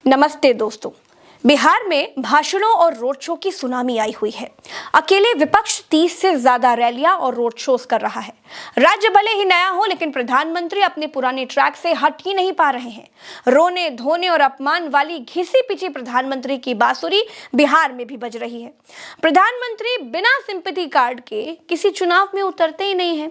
नमस्ते दोस्तों। बिहार में भाषणों और रोड शो की सुनामी आई हुई है। अकेले विपक्ष 30 से ज्यादा रैलियां और रोड शोज कर रहा है। राज्य भले ही नया हो, लेकिन प्रधानमंत्री अपने पुराने ट्रैक से हट ही नहीं पा रहे हैं। रोने धोने और अपमान वाली घिसी पिची प्रधानमंत्री की बांसुरी बिहार में भी बज रही है। प्रधानमंत्री बिना सिंपैथी कार्ड के किसी चुनाव में उतरते ही नहीं है।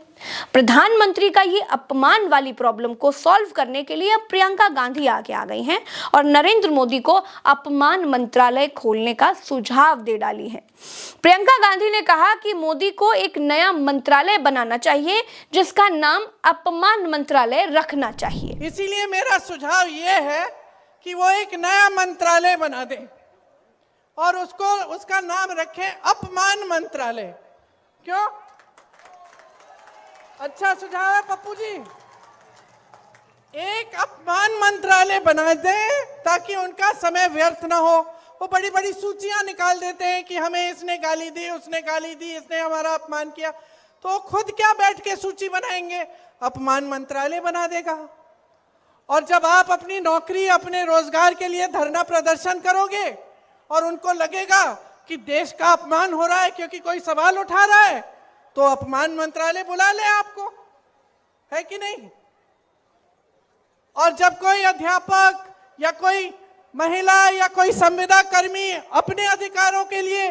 प्रधानमंत्री का ये अपमान वाली प्रॉब्लम को सॉल्व करने के लिए अब प्रियंका गांधी आगे आ गई हैं और नरेंद्र मोदी को अपमान मंत्रालय खोलने का सुझाव दे डाली है। प्रियंका गांधी ने कहा कि मोदी को एक नया मंत्रालय बनाना चाहिए जिसका नाम अपमान मंत्रालय रखना चाहिए। इसीलिए मेरा सुझाव ये है कि वो एक नया मंत्रालय बना दे और उसका नाम रखें अपमान मंत्रालय। क्यों? अच्छा सुझाव है पप्पू जी। एक अपमान मंत्रालय बना दें ताकि उनका समय व्यर्थ ना हो। वो बड़ी बड़ी सूचियां निकाल देते हैं कि हमें इसने गाली दी, उसने गाली दी, इसने हमारा अपमान किया। तो खुद क्या बैठ के सूची बनाएंगे? अपमान मंत्रालय बना देगा। और जब आप अपनी नौकरी, अपने रोजगार के लिए धरना प्रदर्शन करोगे और उनको लगेगा कि देश का अपमान हो रहा है क्योंकि कोई सवाल उठा रहा है, तो अपमान मंत्रालय बुला ले आपको, है कि नहीं? और जब कोई अध्यापक या कोई महिला या कोई संविदा कर्मी अपने अधिकारों के लिए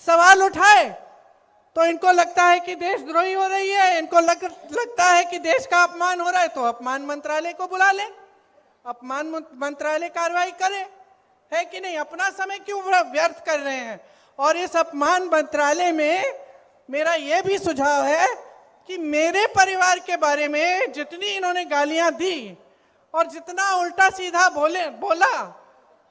सवाल उठाए तो इनको लगता है कि देशद्रोही हो रही है, इनको लगता है कि देश का अपमान हो रहा है, तो अपमान मंत्रालय को बुला ले, अपमान मंत्रालय कार्रवाई करे, है कि नहीं? अपना समय क्यों व्यर्थ कर रहे हैं? और इस अपमान मंत्रालय में मेरा यह भी सुझाव है कि मेरे परिवार के बारे में जितनी इन्होंने गालियां दी और जितना उल्टा सीधा बोला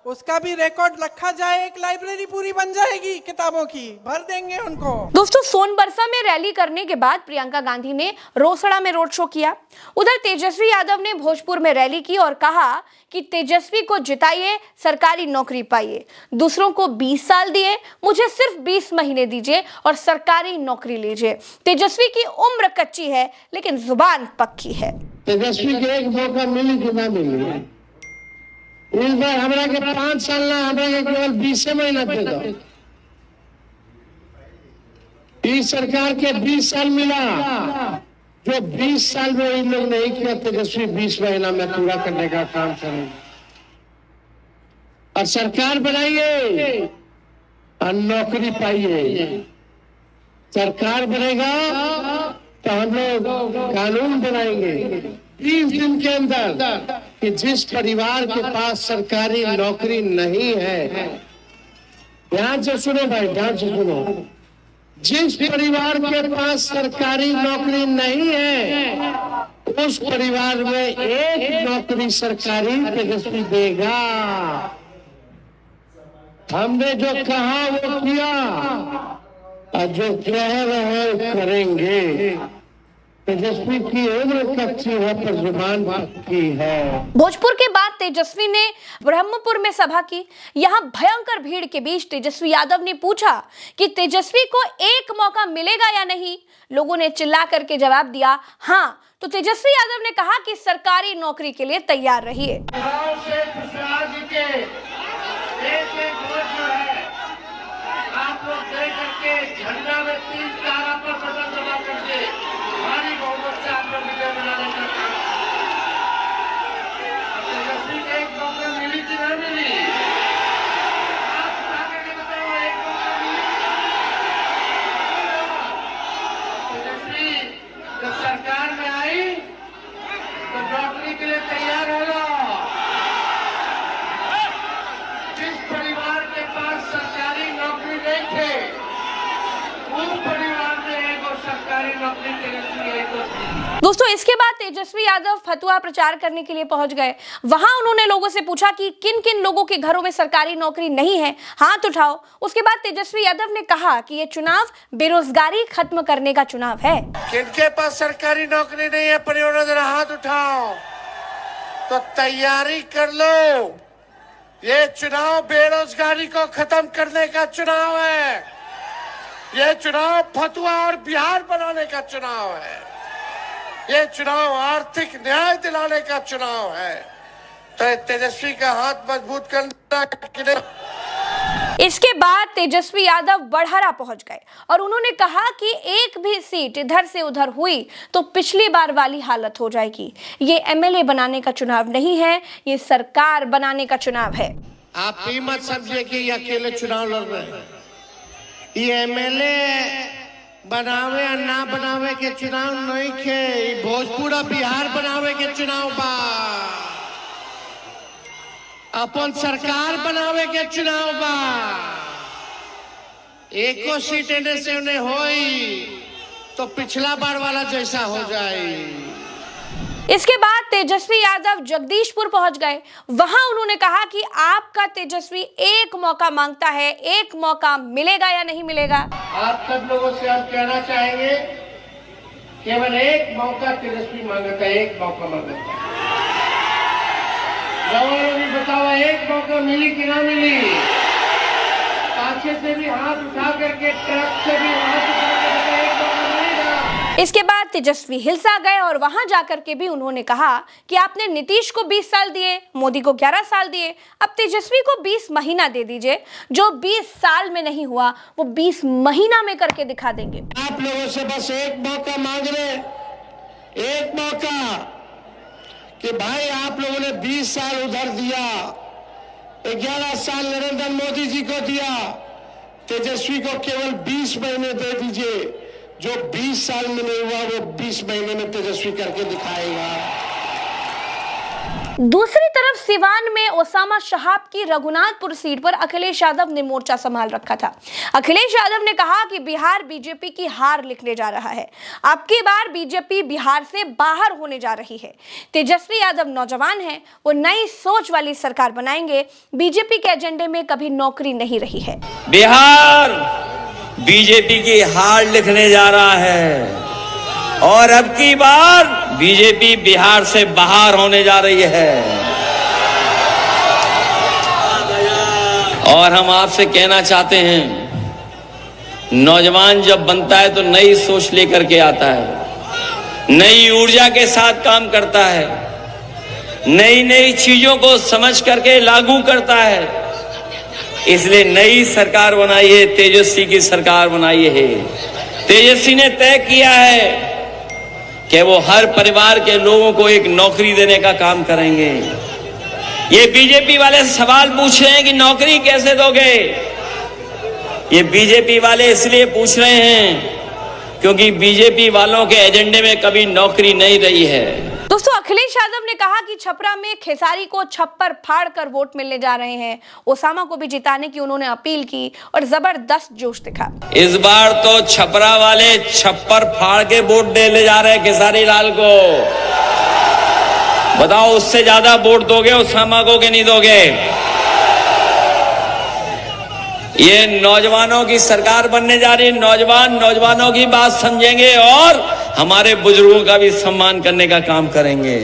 उसका भी रिकॉर्ड रखा जाए। एक लाइब्रेरी पूरी बन जाएगी किताबों की, भर देंगे उनको। दोस्तों, सोनबरसा में रैली करने के बाद प्रियंका गांधी ने रोसड़ा में रोड शो किया। उधर तेजस्वी यादव ने भोजपुर में रैली की और कहा कि तेजस्वी को जिताइए, सरकारी नौकरी पाइए। दूसरों को 20 साल दिए, मुझे सिर्फ 20 महीने दीजिए और सरकारी नौकरी लीजिए। तेजस्वी की उम्र कच्ची है लेकिन जुबान पक्की है। तेजस्वी के एक मौका मिली कि ना मिली, इस बार हमरा के 5 साल ना, हमरा के केवल 20 महीना दे दो। इस सरकार के 20 साल मिला, जो 20 साल में इन लोग नहीं किया, तेजस्वी 20 महीना में पूरा करने का काम करेंगे। और सरकार बनाइए और नौकरी पाइए। सरकार बनेगा तो हम लोग कानून बनाएंगे 30 दिन के अंदर कि जिस परिवार के पास सरकारी नौकरी नहीं है, ध्यान से सुनो भाई, ध्यान से सुनो, जिस परिवार के पास सरकारी नौकरी नहीं है उस परिवार में एक नौकरी सरकारी तेजस्वी देगा। हमने जो कहा वो किया और जो कह रहे हैं करेंगे। तेजस्वी की उम्र कच्ची है पर जुबान पक्की है। भोजपुर के बाद तेजस्वी ने ब्रह्मपुर में सभा की। यहाँ भयंकर भीड़ के बीच तेजस्वी यादव ने पूछा कि तेजस्वी को एक मौका मिलेगा या नहीं। लोगों ने चिल्ला करके जवाब दिया हाँ। तो तेजस्वी यादव ने कहा कि सरकारी नौकरी के लिए तैयार रहिए। आप लोग दे करके झंडा में 3 तारा पर बटन दबा करके भारी बहुमत से आप लोग विजय बनाने का काम। तेजस्वी को एक मौका मिली कि नहीं मिली? आप आगे के बताओ, एक मौका मिली? तेजस्वी जब सरकार में आई तो नौकरी के लिए तैयार हो लो। जिस परिवार के पास सरकारी नौकरी नहीं थे उस परिवार में एक सरकारी नौकरी तेजस्वी। दोस्तों, इसके बाद तेजस्वी यादव फतुहा प्रचार करने के लिए पहुंच गए। वहां उन्होंने लोगों से पूछा कि किन किन लोगों के घरों में सरकारी नौकरी नहीं है, हाथ उठाओ। उसके बाद तेजस्वी यादव ने कहा कि ये चुनाव बेरोजगारी खत्म करने का चुनाव है। किनके पास सरकारी नौकरी नहीं है, परिवार हाथ उठाओ, तो तैयारी कर लो। ये चुनाव बेरोजगारी को खत्म करने का चुनाव है। ये चुनाव फतुहा और बिहार बनाने का चुनाव है। ये चुनाव आर्थिक न्याय दिलाने का चुनाव है। तो तेजस्वी का हाथ मजबूत करना कि नहीं? इसके बाद तेजस्वी यादव बड़हरा पहुंच गए और उन्होंने कहा कि एक भी सीट इधर से उधर हुई तो पिछली बार वाली हालत हो जाएगी। ये एमएलए बनाने का चुनाव नहीं है, ये सरकार बनाने का चुनाव है। आप ये मत समझिए कि ये अकेले चुनाव लड़ रहे हैं। ये एमएलए बनावे या ना बनावे के चुनाव नहीं के, भोजपुरा बिहार बनावे के चुनाव बा, अपन सरकार बनावे के चुनाव बा। एको सीट एने से उन्हें होई तो पिछला बार वाला जैसा हो जाए। इसके बाद तेजस्वी यादव जगदीशपुर पहुंच गए। वहां उन्होंने कहा कि आपका तेजस्वी एक मौका मांगता है, एक मौका मिलेगा या नहीं मिलेगा? आप सब लोगों से हम कहना चाहेंगे, केवल एक मौका तेजस्वी मांगता है, एक मौका मांगता है। भी बताओ, एक मौका मिली कि ना मिली? पाछे से भी हाथ उठा करके, ट्रक से भी हाथ उठा करके एक मौका मिलेगा। इसके बाद तेजस्वी हिलसा गए और वहां जाकर के भी उन्होंने कहा कि आपने नीतीश को 20 साल दिए, मोदी को 11 साल दिए, अब तेजस्वी को 20 महीना दे दीजिए। जो 20 साल में नहीं हुआ वो 20 महीना में करके दिखा देंगे। आप लोगों से बस एक मौका मांग रहे, एक मौका कि भाई आप लोगों ने 20 साल उधर दिया, 11 साल नरेंद्र मोदी जी को दिया, तेजस्वी को केवल 20 महीने दे दीजिए। जो 20 साल में नहीं हुआ वो 20 महीने में तेजस्वी करके दिखाएगा। दूसरी तरफ सिवान में ओसामा शहाब की रघुनाथपुर सीट पर अखिलेश यादव ने मोर्चा संभाल रखा था। अखिलेश यादव ने कहा कि बिहार बीजेपी की हार लिखने जा रहा है, अब की बार बीजेपी बिहार से बाहर होने जा रही है। तेजस्वी यादव नौजवान हैं, वो नई सोच वाली सरकार बनाएंगे। बीजेपी के एजेंडे में कभी नौकरी नहीं रही है। बिहार बीजेपी की हार लिखने जा रहा है और अब की बार बीजेपी बिहार से बाहर होने जा रही है। और हम आपसे कहना चाहते हैं, नौजवान जब बनता है तो नई सोच लेकर के आता है, नई ऊर्जा के साथ काम करता है, नई नई चीजों को समझ करके लागू करता है। इसलिए नई सरकार बनाई है, तेजस्वी की सरकार बनाई है। तेजस्वी ने तय किया है कि वो हर परिवार के लोगों को एक नौकरी देने का काम करेंगे। ये बीजेपी वाले सवाल पूछ रहे हैं कि नौकरी कैसे दोगे? ये बीजेपी वाले इसलिए पूछ रहे हैं क्योंकि बीजेपी वालों के एजेंडे में कभी नौकरी नहीं रही है। दोस्तों, अखिलेश यादव ने कहा कि छपरा में खेसारी को छप्पर फाड़ कर वोट मिलने जा रहे हैं। ओसामा को भी जिताने की उन्होंने अपील की और जबरदस्त जोश दिखा। इस बार तो छपरा वाले छप्पर फाड़ के वोट देने जा रहे हैं खेसारी लाल को। बताओ, उससे ज्यादा वोट दोगे ओसामा को कि नहीं दोगे? ये नौजवानों की सरकार बनने जा रही है। नौजवानों की बात समझेंगे और हमारे बुजुर्गों का भी सम्मान करने का काम करेंगे।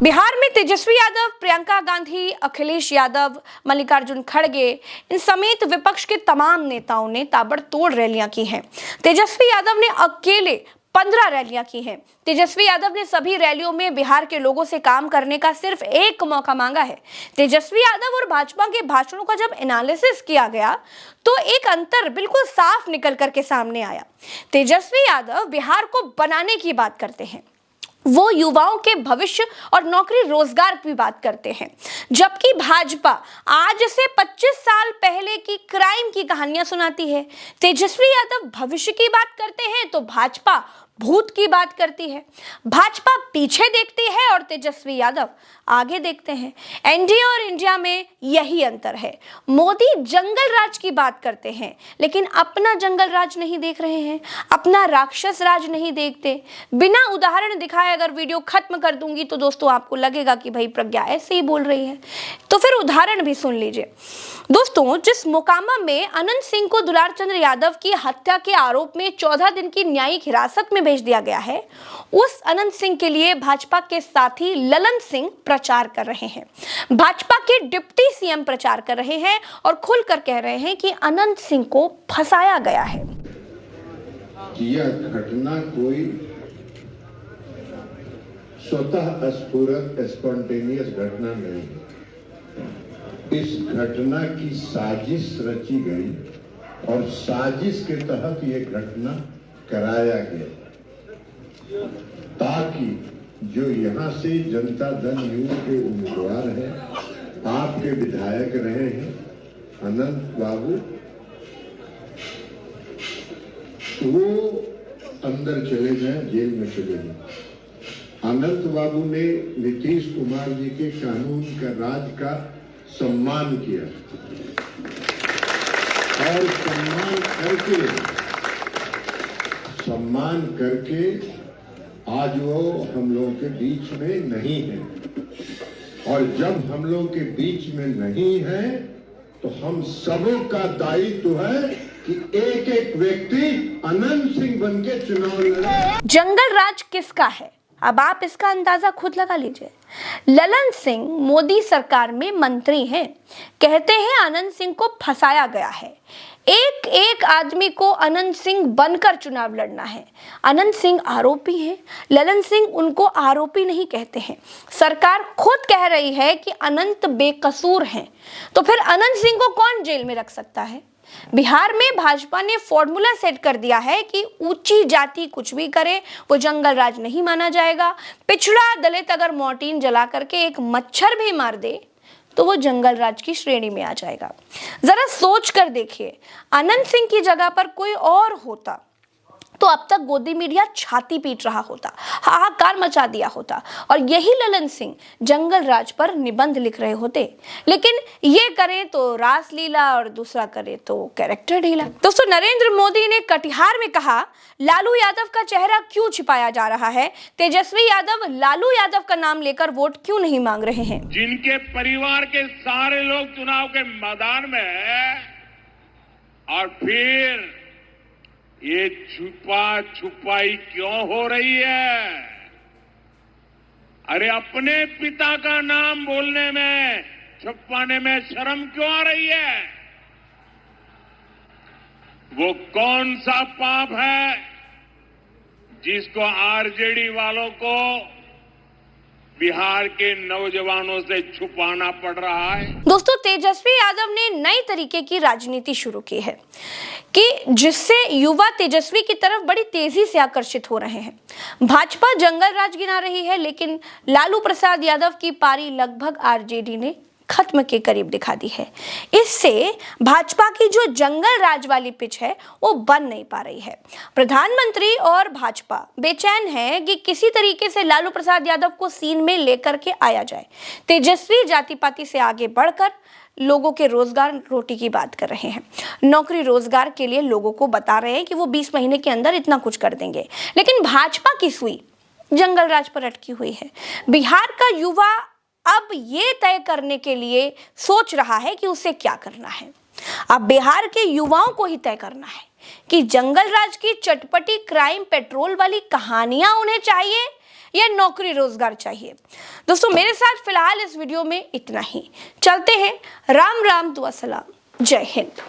बिहार में तेजस्वी यादव, प्रियंका गांधी, अखिलेश यादव, मल्लिकार्जुन खड़गे इन समेत विपक्ष के तमाम नेताओं ने ताबड़तोड़ रैलियां की हैं। तेजस्वी यादव ने अकेले 15 रैलियां की हैं। तेजस्वी यादव ने सभी रैलियों में बिहार के लोगों से काम करने का सिर्फ एक मौका मांगा है। तेजस्वी यादव और भाजपा के भाषणों का जब एनालिसिस किया गया तो एक अंतर बिल्कुल साफ निकल करके सामने आया। तेजस्वी यादव बिहार को बनाने की बात करते हैं, वो युवाओं के भविष्य और नौकरी रोजगार की बात करते हैं, जबकि भाजपा आज से 25 साल पहले की क्राइम की कहानियां सुनाती है। तेजस्वी यादव भविष्य की बात करते हैं तो भाजपा भूत की बात करती है। भाजपा पीछे देखती है और तेजस्वी यादव आगे देखते हैं। एनडीए और इंडिया में यही अंतर है। मोदी जंगल राज की बात करते हैं लेकिन अपना जंगल राज नहीं देख रहे हैं, अपना राक्षस राज नहीं देखते। बिना उदाहरण दिखाए अगर वीडियो खत्म कर दूंगी तो दोस्तों आपको लगेगा कि भाई प्रज्ञा ऐसे ही बोल रही है, तो फिर उदाहरण भी सुन लीजिए। दोस्तों, जिस मोकामा में अनंत सिंह को दुलार चंद्र यादव की हत्या के आरोप में 14 दिन की न्यायिक हिरासत में भेज दिया गया है, उस अनंत सिंह के लिए भाजपा के साथी ललन सिंह प्रचार कर रहे हैं। भाजपा के डिप्टी सीएम प्रचार कर रहे हैं और खुलकर कह रहे हैं कि अनंत सिंह को फंसाया गया है। यह घटना कोई स्वतः स्फुरत स्पॉन्टेनियस घटना नहीं है। इस घटना की साजिश रची गई और साजिश के तहत ये घटना कराया गया ताकि जो यहाँ से जनता दल यू के उम्मीदवार हैं, आपके विधायक रहे हैं अनंत बाबू, वो अंदर चले जाएं, जेल में चले जाएं। अनंत बाबू ने नीतीश कुमार जी के कानून का राज का सम्मान किया और सम्मान करके आज वो हम लोगों के बीच में नहीं है। और जब हम लोग के बीच में नहीं है तो हम सबों का दायित्व है कि एक एक व्यक्ति अनंत सिंह बन के चुनाव लड़े। जंगल राज किसका है, अब आप इसका अंदाजा खुद लगा लीजिए। ललन सिंह मोदी सरकार में मंत्री हैं। कहते हैं अनंत सिंह को फंसाया गया है। एक एक आदमी को अनंत सिंह बनकर चुनाव लड़ना है। अनंत सिंह आरोपी हैं, ललन सिंह उनको आरोपी नहीं कहते हैं। सरकार खुद कह रही है कि अनंत बेकसूर हैं, तो फिर अनंत सिंह को कौन जेल में रख सकता है? बिहार में भाजपा ने फॉर्मूला सेट कर दिया है कि ऊंची जाति कुछ भी करे वो जंगल राज नहीं माना जाएगा। पिछड़ा दलित अगर मोर्टीन जला करके एक मच्छर भी मार दे तो वो जंगल राज की श्रेणी में आ जाएगा। जरा सोच कर देखिए, अनंत सिंह की जगह पर कोई और होता तो अब तक गोदी मीडिया छाती पीट रहा होता, हाहाकार मचा दिया होता और यही ललन सिंह जंगल राज पर निबंध लिख रहे होते। लेकिन ये करे तो रासलीला और दूसरा करे तो कैरेक्टर ढीला। दोस्तों, नरेंद्र मोदी ने कटिहार में कहा लालू यादव का चेहरा क्यों छिपाया जा रहा है, तेजस्वी यादव लालू यादव का नाम लेकर वोट क्यों नहीं मांग रहे हैं। जिनके परिवार के सारे लोग चुनाव के मैदान में हैं और फिर ये छुपा छुपाई क्यों हो रही है? अरे अपने पिता का नाम बोलने में, छुपाने में शर्म क्यों आ रही है? वो कौन सा पाप है जिसको आरजेडी वालों को बिहार के नौजवानों से छुपाना पड़ रहा है? दोस्तों, तेजस्वी यादव ने नई तरीके की राजनीति शुरू की है कि जिससे युवा तेजस्वी की तरफ बड़ी तेजी से आकर्षित हो रहे हैं। भाजपा जंगल राज गिना रही है, लेकिन लालू प्रसाद यादव की पारी लगभग आरजेडी ने खत्म के करीब दिखा दी है। इससे भाजपा की जो जंगल राज वाली पिच है वो बन नहीं पा रही है। प्रधानमंत्री और भाजपा बेचैन है कि किसी तरीके से लालू प्रसाद यादव को सीन में लेकर के आया जाए। तेजस्वी जाति पाति से आगे बढ़कर लोगों के रोजगार रोटी की बात कर रहे हैं। नौकरी रोजगार के लिए लोगों को बता रहे हैं कि वो 20 महीने के अंदर इतना कुछ कर देंगे। लेकिन भाजपा की सुई जंगल राज पर अटकी हुई है। बिहार का युवा अब ये तय करने के लिए सोच रहा है कि उसे क्या करना है। अब बिहार के युवाओं को ही तय करना है कि जंगल राज की चटपटी क्राइम पेट्रोल वाली कहानियां उन्हें चाहिए या नौकरी रोजगार चाहिए। दोस्तों, मेरे साथ फिलहाल इस वीडियो में इतना ही। चलते हैं। राम राम, दुआ सलाम, जय हिंद।